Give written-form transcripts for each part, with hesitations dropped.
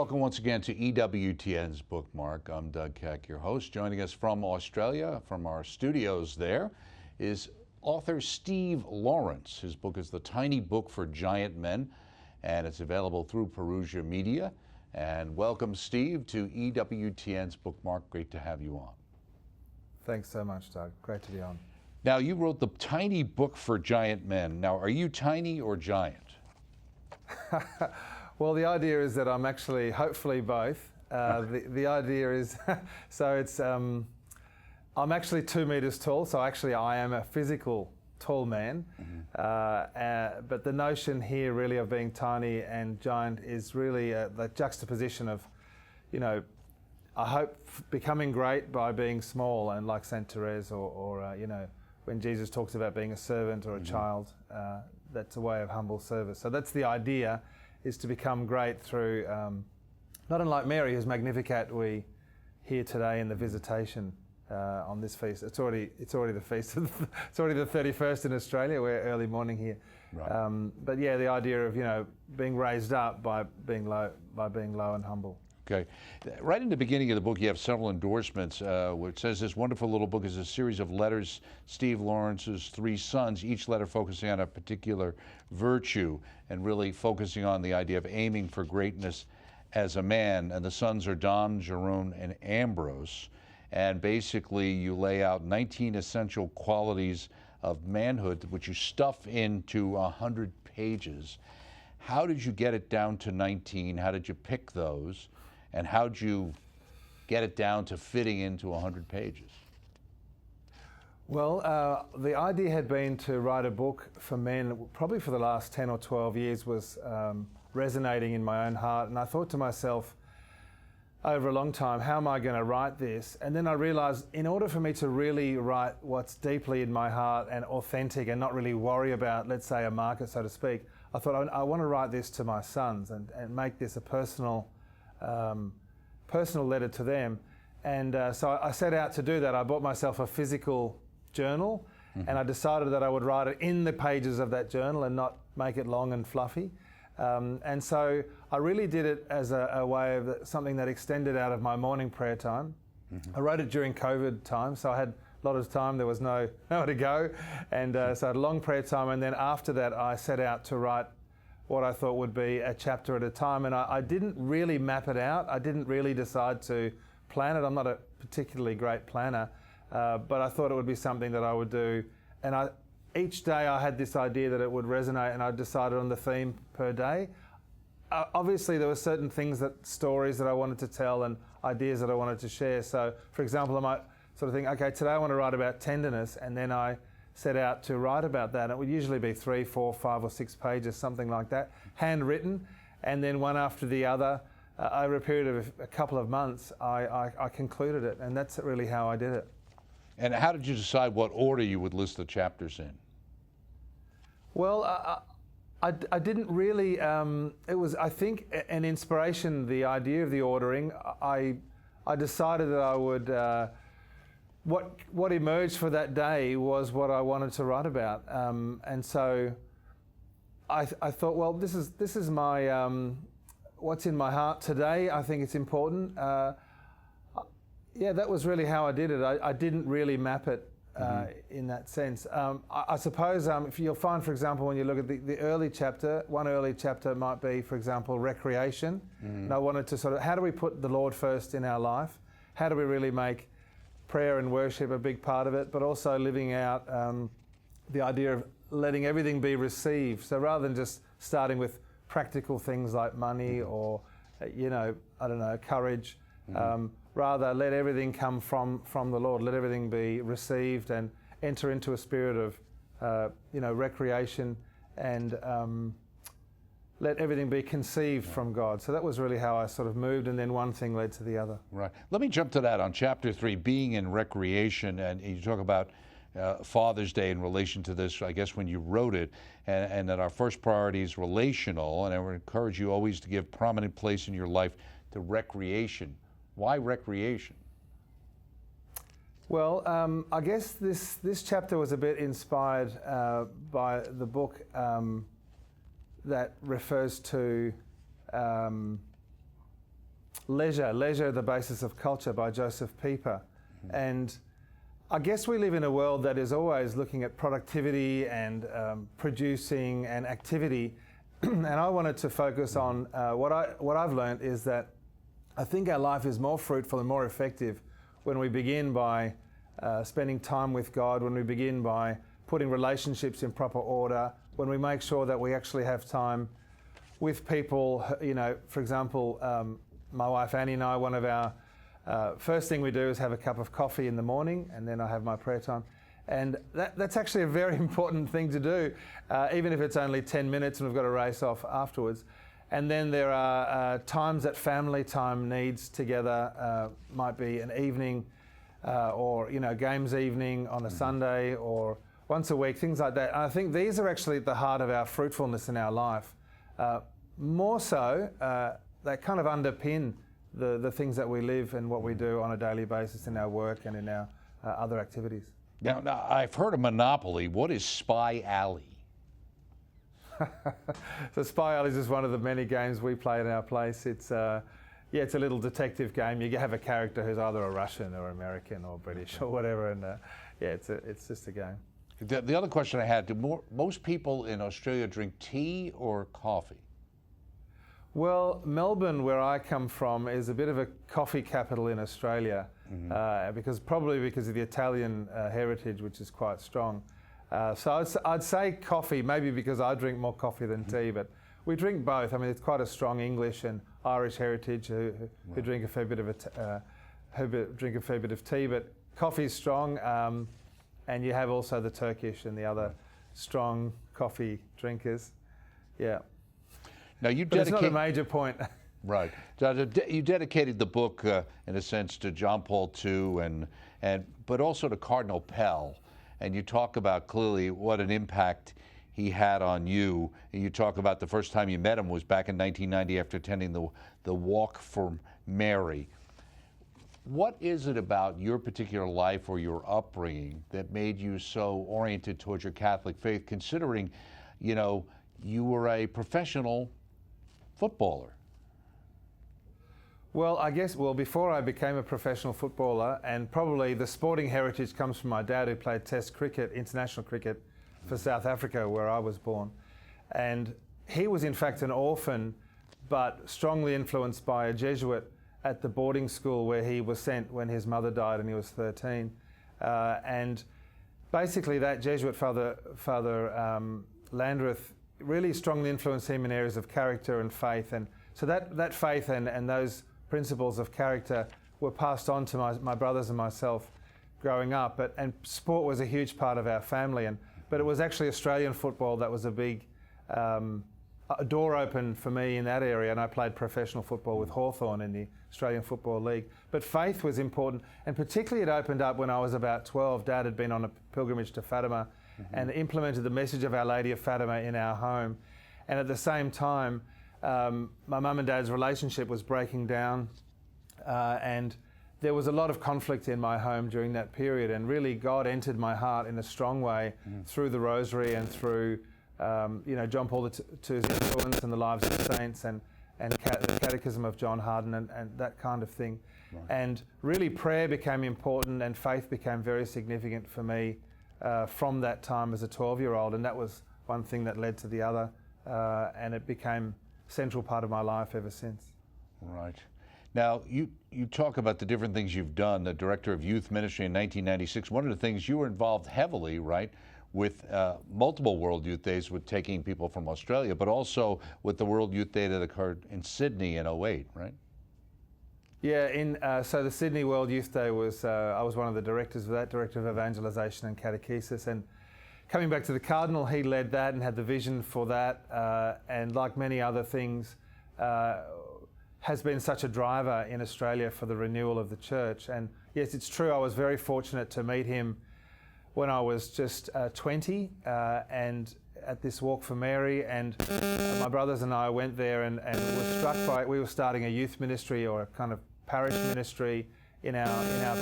welcome once again to EWTN's Bookmark. I'm Doug Keck, your host. Joining us from Australia, from our studios there, is author Steve Lawrence. His book is The Tiny Book for Giant Men, and it's available through Perusia Media. And welcome, Steve, to EWTN's Bookmark. Great to have you on. Thanks so much, Doug. Great to be on. Now, you wrote The Tiny Book for Giant Men. Now, are you tiny or giant? Well, the idea is that I'm actually, hopefully both. The idea is, so it's, I'm actually 2 meters tall, so actually I am a physical tall man. But the notion here really of being tiny and giant is really the juxtaposition of, you know, I hope becoming great by being small, and like Saint Therese or you know, when Jesus talks about being a servant or a child, that's a way of humble service. So that's the idea, is to become great through, not unlike Mary, whose Magnificat we hear today in the Visitation on this feast. It's already the feast. It's already the 31st in Australia. We're early morning here. Right. But yeah, the idea of, you know, being raised up by being low and humble. Okay. Right in the beginning of the book, you have several endorsements, where it says this wonderful little book is a series of letters, Steve Lawrence's 3 sons, each letter focusing on a particular virtue and really focusing on the idea of aiming for greatness as a man. And the sons are Don, Jerome, and Ambrose. And basically, you lay out 19 essential qualities of manhood, which you stuff into 100 pages. How did you get it down to 19? How did you pick those? And how'd you get it down to fitting into 100 pages? Well, the idea had been to write a book for men, probably for the last 10 or 12 years, was resonating in my own heart. And I thought to myself, over a long time, how am I going to write this? And then I realized, in order for me to really write what's deeply in my heart and authentic and not really worry about, let's say, a market, so to speak, I thought I want to write this to my sons and make this a personal letter to them. And so I set out to do that. I bought myself a physical journal, and I decided that I would write it in the pages of that journal and not make it long and fluffy. And so I really did it as a way of something that extended out of my morning prayer time. I wrote it during COVID time, so I had a lot of time. There was nowhere to go. And so I had a long prayer time. And then after that, I set out to write what I thought would be a chapter at a time. And I didn't really map it out. I didn't really decide to plan it. I'm not a particularly great planner, but I thought it would be something that I would do. And each day I had this idea that it would resonate, and I decided on the theme per day. Obviously, there were certain stories that I wanted to tell and ideas that I wanted to share. So, for example, I might sort of think, okay, today I want to write about tenderness, and then I set out to write about that. It would usually be 3, 4, 5 or 6 pages, something like that, handwritten, and then one after the other. Over a period of a couple of months, I concluded it, and that's really how I did it. And how did you decide what order you would list the chapters in? Well, I didn't really, it was, I think, an inspiration, the idea of the ordering. I decided that I would, what emerged for that day was what I wanted to write about. And so I thought, well, this is my, what's in my heart today. I think it's important. Yeah, that was really how I did it. I didn't really map it in that sense. I suppose if you'll find, for example, when you look at the early chapter, one early chapter might be, for example, recreation. And I wanted to sort of, how do we put the Lord first in our life? How do we really make prayer and worship a big part of it, but also living out the idea of letting everything be received. So rather than just starting with practical things like money or, you know, I don't know, courage, rather let everything come from the Lord. Let everything be received and enter into a spirit of, you know, recreation, and let everything be conceived from God. So that was really how I sort of moved, and then one thing led to the other. Right. Let me jump to that on chapter 3, being in recreation, and you talk about Father's Day in relation to this, I guess, when you wrote it, and that our first priority is relational, and I would encourage you always to give prominent place in your life to recreation. Why recreation? Well, I guess this chapter was a bit inspired by the book that refers to Leisure, the Basis of Culture by Joseph Pieper. And I guess we live in a world that is always looking at productivity and producing and activity. And I wanted to focus on what I've learned is that I think our life is more fruitful and more effective when we begin by spending time with God, when we begin by putting relationships in proper order, when we make sure that we actually have time with people. You know, for example, my wife Annie and I, one of our first thing we do is have a cup of coffee in the morning, and then I have my prayer time. And that's actually a very important thing to do, even if it's only 10 minutes and we've got to race off afterwards. And then there are times that family time needs together, might be an evening or, you know, games evening on a Sunday or once a week, things like that. And I think these are actually at the heart of our fruitfulness in our life. More so, they kind of underpin the things that we live and what we do on a daily basis in our work and in our other activities. Now, I've heard of Monopoly. What is Spy Alley? So Spy Alley is just one of the many games we play in our place. It's it's a little detective game. You have a character who's either a Russian or American or British or whatever, and it's just a game. The other question I had: do most people in Australia drink tea or coffee? Well, Melbourne, where I come from, is a bit of a coffee capital in Australia, probably because of the Italian heritage, which is quite strong. So I'd say coffee, maybe because I drink more coffee than tea, but we drink both. I mean, it's quite a strong English and Irish heritage who drink a fair bit of tea, but coffee's strong, and you have also the Turkish and the other strong coffee drinkers. Yeah. Now But it's not a major point. Right. So you dedicated the book, in a sense, to John Paul II, but also to Cardinal Pell. And you talk about clearly what an impact he had on you. And you talk about the first time you met him was back in 1990 after attending the Walk for Mary. What is it about your particular life or your upbringing that made you so oriented towards your Catholic faith, considering, you know, you were a professional footballer? Well, I guess, before I became a professional footballer, and probably the sporting heritage comes from my dad, who played Test cricket, international cricket for South Africa, where I was born. And he was in fact an orphan, but strongly influenced by a Jesuit at the boarding school where he was sent when his mother died and he was 13. And basically that Jesuit, Father Landreth, really strongly influenced him in areas of character and faith. And so that faith and those principles of character were passed on to my brothers and myself growing up. And sport was a huge part of our family. But it was actually Australian football that was a big a door open for me in that area. And I played professional football with Hawthorn in the Australian Football League. But faith was important. And particularly it opened up when I was about 12. Dad had been on a pilgrimage to Fatima and implemented the message of Our Lady of Fatima in our home. And at the same time, my mum and dad's relationship was breaking down, and there was a lot of conflict in my home during that period, and really God entered my heart in a strong way through the Rosary and through John Paul II's influence and the lives of saints and the Catechism of John Harden and that kind of thing. Right. And really prayer became important and faith became very significant for me from that time as a 12-year-old, and that was one thing that led to the other, and it became a central part of my life ever since. Right. Now, you talk about the different things you've done, the director of youth ministry in 1996. One of the things you were involved heavily, right, with multiple World Youth Days, with taking people from Australia, but also with the World Youth Day that occurred in Sydney in 2008, right? Yeah, so the Sydney World Youth Day was, I was one of the directors of that, Director of Evangelisation and Catechesis, and coming back to the Cardinal, he led that and had the vision for that, and like many other things, has been such a driver in Australia for the renewal of the church. And yes, it's true, I was very fortunate to meet him when I was just 20, and at this Walk for Mary, and my brothers and I went there and were struck by it. We were starting a youth ministry or a kind of parish ministry in our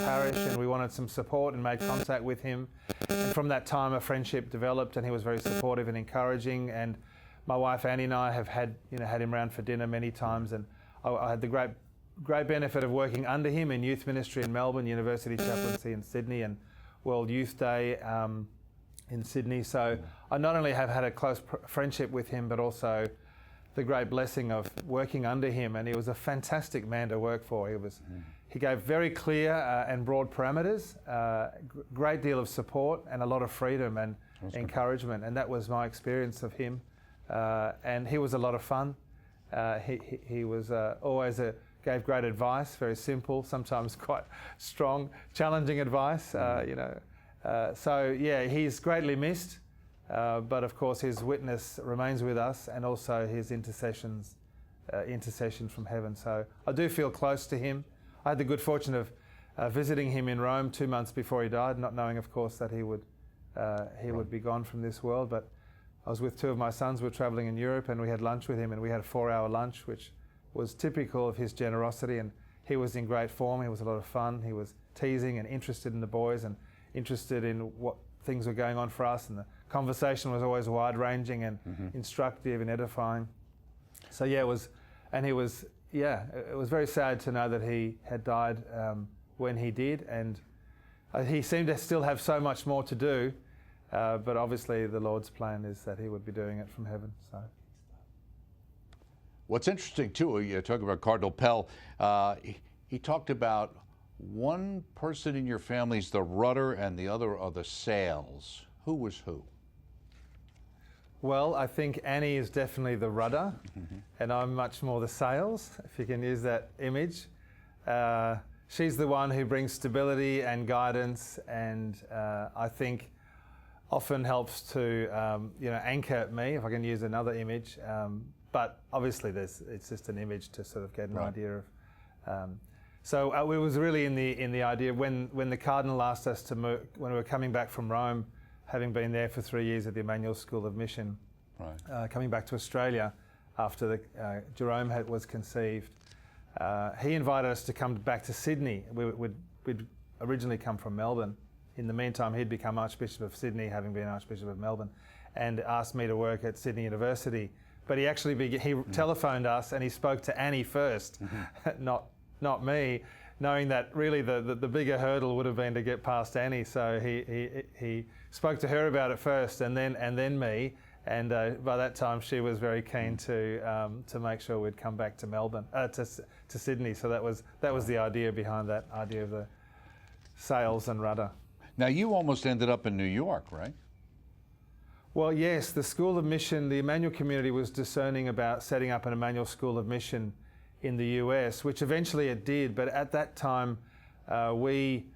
parish, and we wanted some support and made contact with him. And from that time, a friendship developed, and he was very supportive and encouraging. And my wife Annie and I have had him around for dinner many times, and I had the great great benefit of working under him in youth ministry in Melbourne, University Chaplaincy in Sydney, and World Youth Day in Sydney. So I not only have had a close friendship with him, but also the great blessing of working under him. And he was a fantastic man to work for. He gave very clear and broad parameters, great deal of support, and a lot of freedom and encouragement. And that was my experience of him. And he was a lot of fun. He was always gave great advice, very simple, sometimes quite strong, challenging advice. So yeah, he's greatly missed, but of course his witness remains with us, and also his intercession from heaven. So I do feel close to him. I had the good fortune of visiting him in Rome 2 months before he died, not knowing, of course, that he would be gone from this world. But I was with two of my sons. We were travelling in Europe, and we had lunch with him, and we had a 4-hour lunch, which was typical of his generosity. And he was in great form. He was a lot of fun. He was teasing and interested in the boys and interested in what things were going on for us. And the conversation was always wide-ranging and instructive and edifying. So yeah, it was very sad to know that he had died when he did, and he seemed to still have so much more to do. But obviously the Lord's plan is that he would be doing it from heaven. So, what's interesting too, you talk about Cardinal Pell, he talked about one person in your family's the rudder and the other are the sails. Who was who? Well, I think Annie is definitely the rudder, and I'm much more the sails, if you can use that image. She's the one who brings stability and guidance, and I think often helps to anchor me, if I can use another image. But obviously it's just an image to sort of get an idea of. So it was really in the idea when the Cardinal asked us to move, when we were coming back from Rome, having been there for 3 years at the Emmanuel School of Mission, coming back to Australia after Jerome was conceived, he invited us to come back to Sydney. We'd originally come from Melbourne. In the meantime, he'd become Archbishop of Sydney, having been Archbishop of Melbourne, and asked me to work at Sydney University. But he actually telephoned us, and he spoke to Annie first, not me, knowing that really the bigger hurdle would have been to get past Annie. So he spoke to her about it first, and then me. And by that time, she was very keen to make sure we'd come back to Melbourne, to Sydney. So that was the idea behind that idea of the sails and rudder. Now, you almost ended up in New York, right? Well, yes. The School of Mission, the Emmanuel community was discerning about setting up an Emmanuel School of Mission in the US, which eventually it did. But at that time, we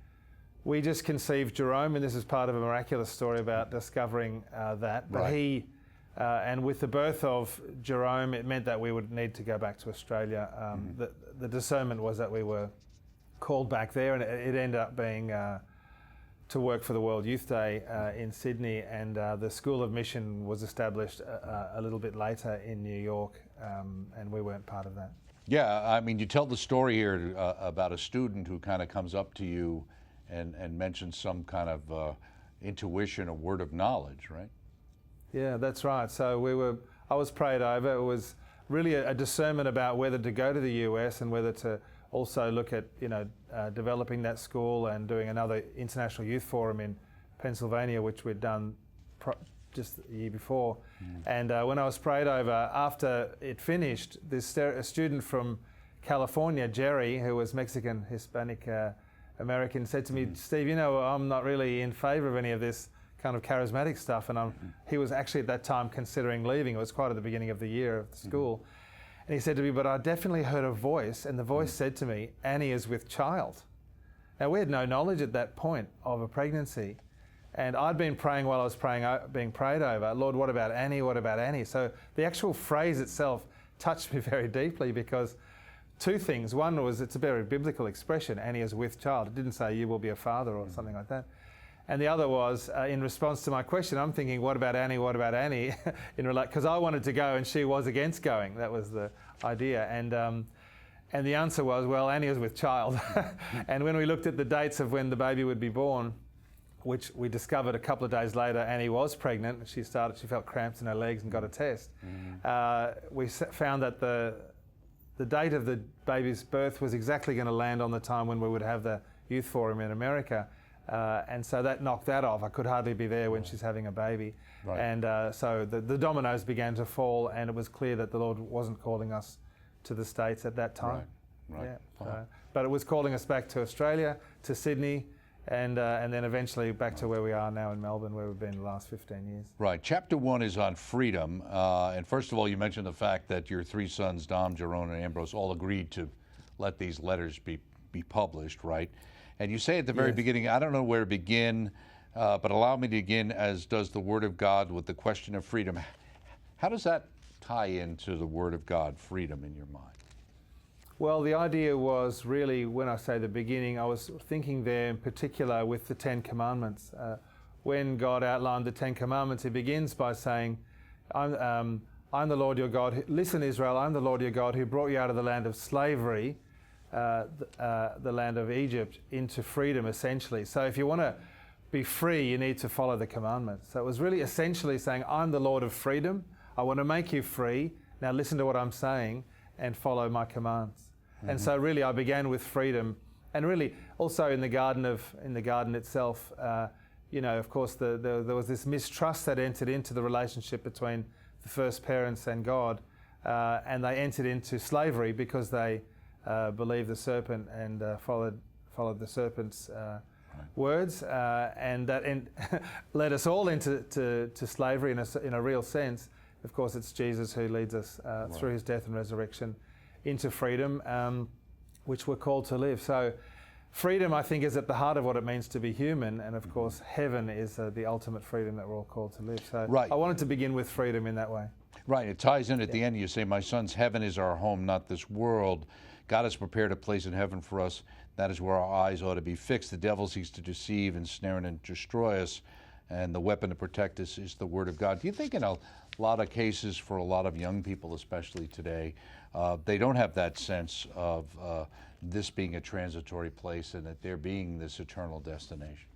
just conceived Jerome, and this is part of a miraculous story about discovering that. But and with the birth of Jerome, it meant that we would need to go back to Australia. The discernment was that we were called back there, and it ended up being to work for the World Youth Day in Sydney, and the School of Mission was established a little bit later in New York, and we weren't part of that. Yeah, I mean, you tell the story here about a student who kind of comes up to you and mentions some kind of intuition, a word of knowledge, right? Yeah, that's right. So I was prayed over. It was really a discernment about whether to go to the US and whether to also look at developing that school and doing another international youth forum in Pennsylvania, which we'd done just the year before. And when I was prayed over, after it finished, a student from California, Jerry, who was Mexican, Hispanic, American, said to me, Steve, I'm not really in favour of any of this kind of charismatic stuff. And he was actually at that time considering leaving. It was quite at the beginning of the year of the school. And he said to me, but I definitely heard a voice, and the voice said to me, Annie is with child. Now, we had no knowledge at that point of a pregnancy. And I'd been praying while I was being prayed over, Lord, what about Annie? What about Annie? So the actual phrase itself touched me very deeply, because two things. One was, it's a very biblical expression, Annie is with child. It didn't say you will be a father or something like that. And the other was, in response to my question, I'm thinking, what about Annie? What about Annie? Because I wanted to go and she was against going. That was the idea. And the answer was, well, Annie is with child. And when we looked at the dates of when the baby would be born, which we discovered a couple of days later, Annie was pregnant. She felt cramps in her legs and got a test. We found that the date of the baby's birth was exactly going to land on the time when we would have the youth forum in America. And so that knocked that off. I could hardly be there when she's having a baby. Right. And so the dominoes began to fall, and it was clear that the Lord wasn't calling us to the States at that time. Right. Yeah. But it was calling us back to Australia, to Sydney, and then eventually back to where we are now in Melbourne, where we've been the last 15 years. Right. Chapter 1 is on freedom. And first of all, you mentioned the fact that your three sons, Dom, Jerome, and Ambrose, all agreed to let these letters be published, right? And you say at the very beginning, I don't know where to begin, but allow me to begin, as does the Word of God, with the question of freedom. How does that tie into the Word of God, freedom, in your mind? Well, the idea was really, when I say the beginning, I was thinking there in particular with the Ten Commandments. When God outlined the Ten Commandments, he begins by saying, I'm the Lord your God. Listen, Israel, I'm the Lord your God who brought you out of the land of slavery, the land of Egypt, into freedom, essentially. So if you want to be free, you need to follow the commandments. So it was really essentially saying, I'm the Lord of freedom. I want to make you free. Now listen to what I'm saying and follow my commands. And so really I began with freedom, and really also in the garden itself, of course there was this mistrust that entered into the relationship between the first parents and God, and they entered into slavery because they believed the serpent and followed the serpent's words, and that led us all into slavery in a real sense. Of course, it's Jesus who leads us through his death and resurrection into freedom, which we're called to live. So freedom, I think, is at the heart of what it means to be human, and of course heaven is the ultimate freedom that we're all called to live. So I wanted to begin with freedom in that way. Right, it ties in at the end. You say, my sons, heaven is our home, not this world. God has prepared a place in heaven for us. That is where our eyes ought to be fixed. The devil seeks to deceive, ensnare, and destroy us, and the weapon to protect us is the Word of God. Do you think in a lot of cases, for a lot of young people especially today, they don't have that sense of this being a transitory place and that there being this eternal destination?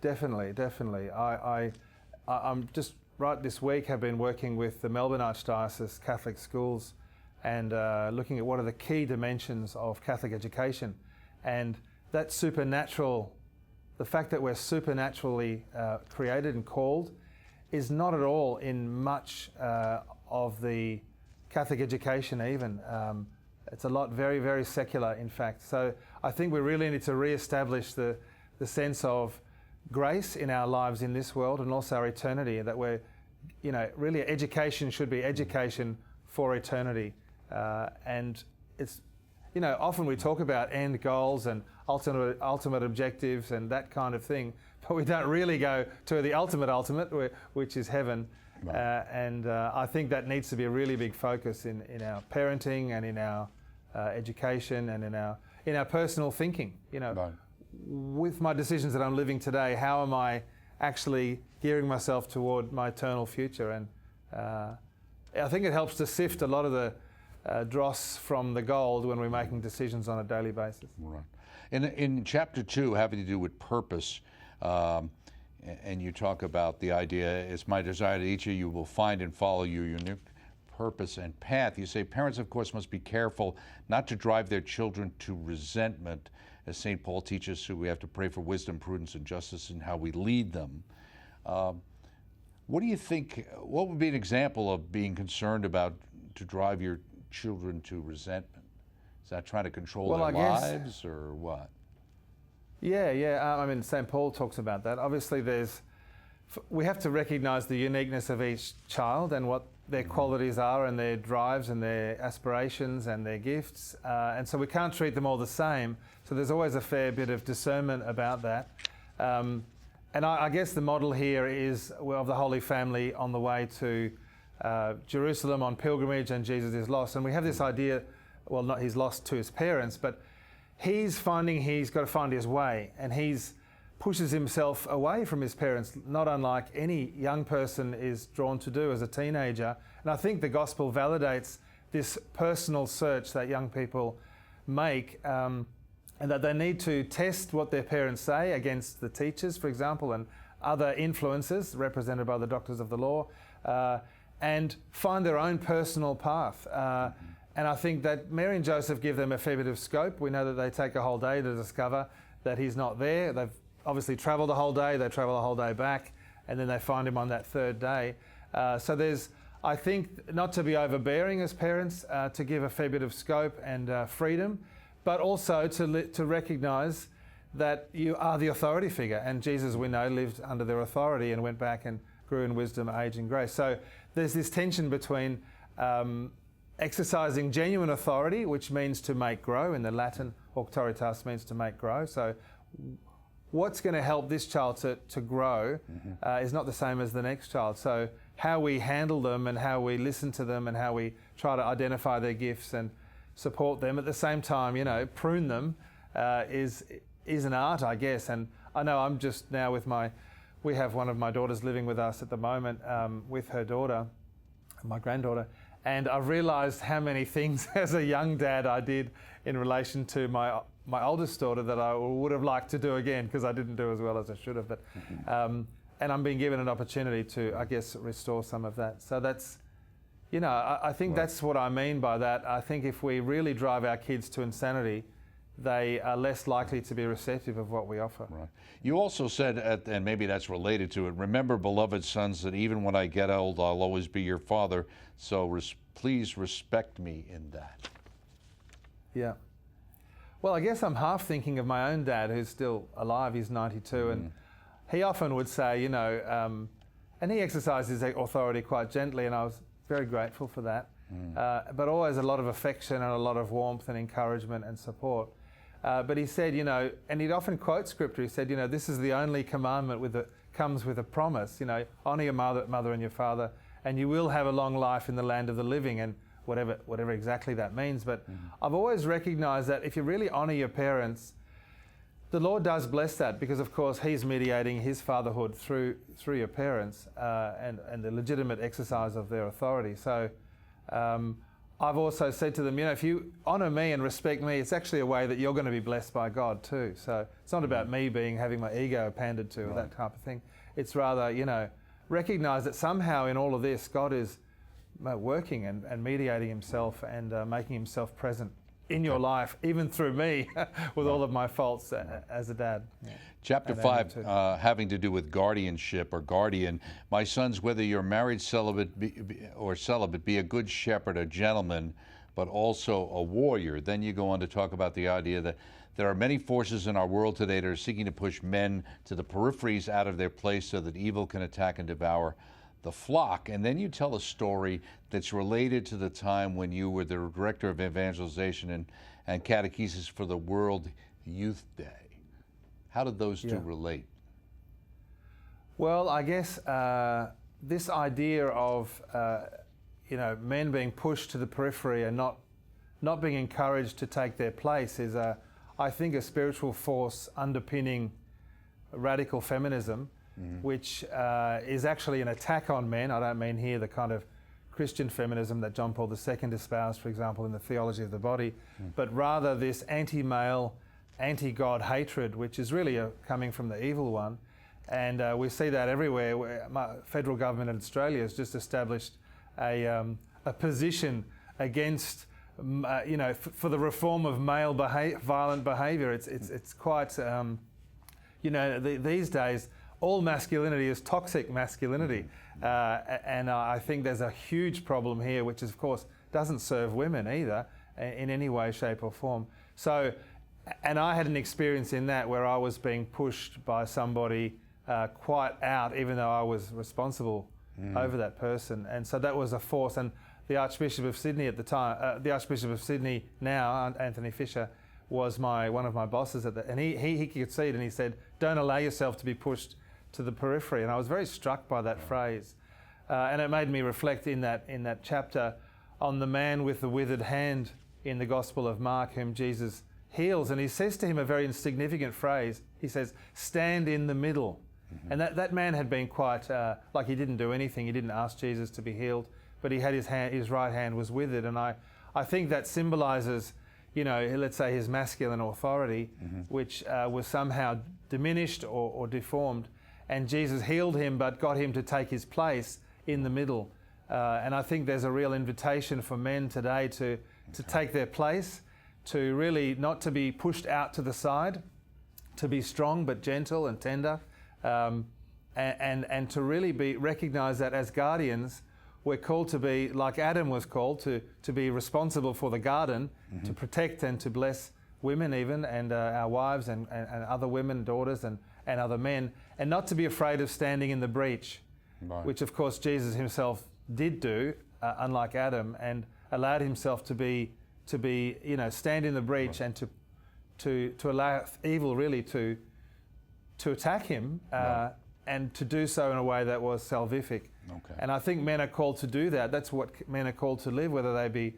Definitely. I'm just right this week have been working with the Melbourne Archdiocese Catholic schools and looking at what are the key dimensions of Catholic education, and that supernatural, the fact that we're supernaturally created and called, is not at all in much of the Catholic education even. It's a lot very, very secular, in fact. So I think we really need to re-establish the sense of grace in our lives in this world and also our eternity, that we're, really education should be education for eternity. And it's, often we talk about end goals and ultimate objectives and that kind of thing, but we don't really go to the ultimate, which is heaven. And I think that needs to be a really big focus in our parenting and in our education and in our personal thinking. With my decisions that I'm living today, how am I actually gearing myself toward my eternal future? And I think it helps to sift a lot of the dross from the gold when we're making decisions on a daily basis. Right. In chapter 2, having to do with purpose, and you talk about the idea, it's my desire that each of you will find and follow your unique purpose and path. You say parents, of course, must be careful not to drive their children to resentment. As St. Paul teaches, we have to pray for wisdom, prudence, and justice in how we lead them. What do you think, what would be an example of being concerned about to drive your children to resentment? Is that trying to control their lives or what? Yeah. I mean, St. Paul talks about that. Obviously, we have to recognise the uniqueness of each child and what their qualities are and their drives and their aspirations and their gifts. And so we can't treat them all the same. So there's always a fair bit of discernment about that. And I guess the model here is of the Holy Family on the way to Jerusalem on pilgrimage, and Jesus is lost. And we have this idea, well, not he's lost to his parents, but he's finding he's got to find his way, and he's pushes himself away from his parents, not unlike any young person is drawn to do as a teenager. And I think the gospel validates this personal search that young people make, and that they need to test what their parents say against the teachers, for example, and other influences represented by the doctors of the law, and find their own personal path. And I think that Mary and Joseph give them a fair bit of scope. We know that they take a whole day to discover that he's not there. They've obviously travelled a whole day, they travel a whole day back, and then they find him on that third day. So there's, I think, not to be overbearing as parents, to give a fair bit of scope and freedom, but also to recognise that you are the authority figure. And Jesus, we know, lived under their authority and went back and grew in wisdom, age and grace. So there's this tension between exercising genuine authority, which means to make grow. In the Latin, auctoritas means to make grow. So what's going to help this child to grow is not the same as the next child. So how we handle them and how we listen to them and how we try to identify their gifts and support them at the same time, you know, prune them is an art, I guess. And I know I'm just now with we have one of my daughters living with us at the moment with her daughter, my granddaughter, and I've realised how many things as a young dad I did in relation to my oldest daughter that I would have liked to do again because I didn't do as well as I should have. But and I'm being given an opportunity to, I guess, restore some of that. So that's, you know, I think that's what I mean by that. I think if we really drive our kids to insanity, they are less likely to be receptive of what we offer. Right. You also said, and maybe that's related to it, remember, beloved sons, that even when I get old, I'll always be your father, so please respect me in that. Yeah. Well, I guess I'm half thinking of my own dad, who's still alive. He's 92, and he often would say, you know, and he exercised his authority quite gently, and I was very grateful for that, but always a lot of affection and a lot of warmth and encouragement and support. But he said, you know, and he'd often quote scripture, he said, you know, this is the only commandment comes with a promise, you know, honour your mother and your father, and you will have a long life in the land of the living, and whatever exactly that means. But I've always recognised that if you really honour your parents, the Lord does bless that, because of course He's mediating His fatherhood through your parents and the legitimate exercise of their authority. So I've also said to them, you know, if you honour me and respect me, it's actually a way that you're going to be blessed by God too. So it's not about me having my ego pandered to, or that type of thing. It's rather, you know, recognise that somehow in all of this, God is working and mediating Himself and making Himself present in your life, even through me, with all of my faults as a dad. Yeah. Chapter 5, having to do with guardianship or guardian. My sons, whether you're married, celibate, be a good shepherd, a gentleman, but also a warrior. Then you go on to talk about the idea that there are many forces in our world today that are seeking to push men to the peripheries, out of their place, so that evil can attack and devour the flock. And then you tell a story that's related to the time when you were the director of evangelization and catechesis for the World Youth Day. How did those two relate? Well, I guess this idea of you know, men being pushed to the periphery and not being encouraged to take their place is, I think, a spiritual force underpinning radical feminism, which is actually an attack on men. I don't mean here the kind of Christian feminism that John Paul II espoused, for example, in the theology of the body, but rather this anti-male, anti-God hatred, which is really coming from the evil one. And we see that everywhere. My federal government in Australia has just established a position against, you know, for the reform of male violent behaviour. It's quite, you know, these days, all masculinity is toxic masculinity. And I think there's a huge problem here, which of course doesn't serve women either in any way, shape or form. So, and I had an experience in that where I was being pushed by somebody quite out, even though I was responsible over that person. And so that was a force. And the Archbishop of Sydney at the time, the Archbishop of Sydney now, Anthony Fisher, was one of my bosses at and he could see it, and he said, "Don't allow yourself to be pushed to the periphery." And I was very struck by that phrase, and it made me reflect in that chapter on the man with the withered hand in the Gospel of Mark, whom Jesus heals, and he says to him a very insignificant phrase. He says, "Stand in the middle." And that man had been quite like he didn't do anything. He didn't ask Jesus to be healed, but he had his right hand was withered, and I think that symbolises, you know, let's say his masculine authority, which was somehow diminished or deformed. And Jesus healed him, but got him to take his place in the middle. And I think there's a real invitation for men today to to take their place, to really not to be pushed out to the side, to be strong but gentle and tender, and to really recognize that as guardians, we're called to be, like Adam was called, to be responsible for the garden, to protect and to bless women even, and our wives and other women, daughters and other men, and not to be afraid of standing in the breach, Right. which of course Jesus himself did do, unlike Adam, and allowed himself to be stand in the breach, right, and to allow evil really to attack him, right, and to do so in a way that was salvific. Okay. And I think men are called to do that. That's what men are called to live, whether they be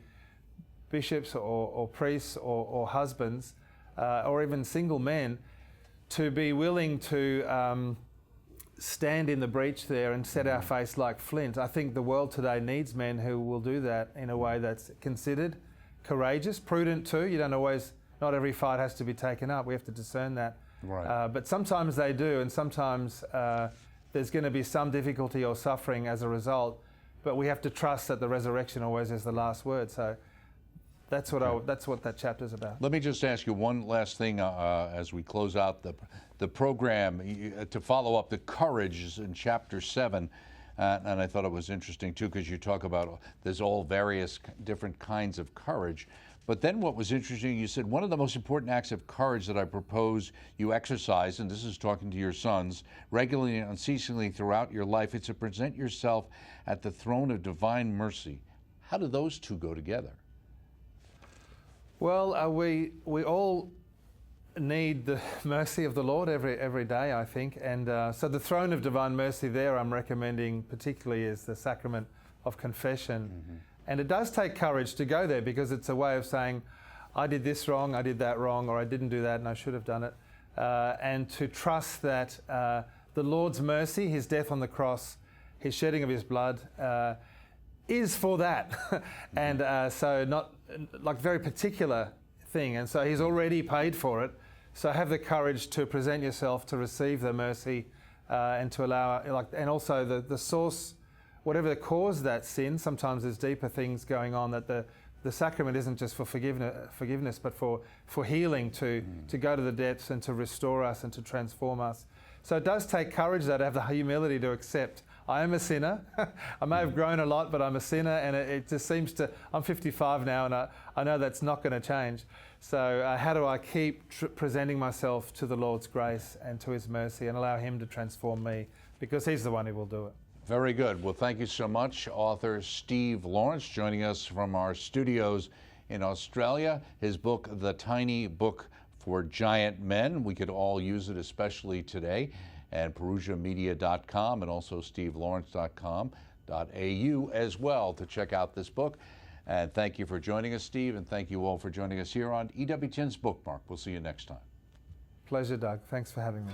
bishops or priests or husbands, or even single men, to be willing to stand in the breach there and set our face like flint. I think the world today needs men who will do that in a way that's considered, courageous, prudent too. You don't always, not every fight has to be taken up. We have to discern that. Right. But sometimes they do, and sometimes there's going to be some difficulty or suffering as a result. But we have to trust that the resurrection always is the last word. So that's what that's what that chapter's about. Let me just ask you one last thing as we close out the program. To follow up, the courage is in chapter 7. And I thought it was interesting too, because you talk about there's all various different kinds of courage. But then what was interesting, you said one of the most important acts of courage that I propose you exercise, and this is talking to your sons, regularly and unceasingly throughout your life, is to present yourself at the throne of divine mercy. How do those two go together? Well, we all need the mercy of the Lord every day, I think. And so the throne of divine mercy there I'm recommending particularly is the sacrament of confession. Mm-hmm. And it does take courage to go there, because it's a way of saying, I did this wrong, I did that wrong, or I didn't do that and I should have done it. And to trust that the Lord's mercy, his death on the cross, his shedding of his blood, is for that. And so not like very particular thing. And so he's already paid for it. So have the courage to present yourself to receive the mercy, and to allow, and also the source, whatever caused that sin. Sometimes there's deeper things going on, that the sacrament isn't just for forgiveness, but for healing, to go to the depths and to restore us and to transform us. So it does take courage, though, to have the humility to accept, I am a sinner. I may have grown a lot, but I'm a sinner, and it just seems to, I'm 55 now, and I know that's not going to change. So how do I keep presenting myself to the Lord's grace and to his mercy, and allow him to transform me, because he's the one who will do it. Very good. Well, thank you so much, author Steve Lawrence, joining us from our studios in Australia. His book, The Tiny Book for Giant Men. We could all use it, especially today, and perusiamedia.com, and also stevelawrence.com.au as well to check out this book. And thank you for joining us, Steve, and thank you all for joining us here on EWTN's Bookmark. We'll see you next time. Pleasure, Doug. Thanks for having me.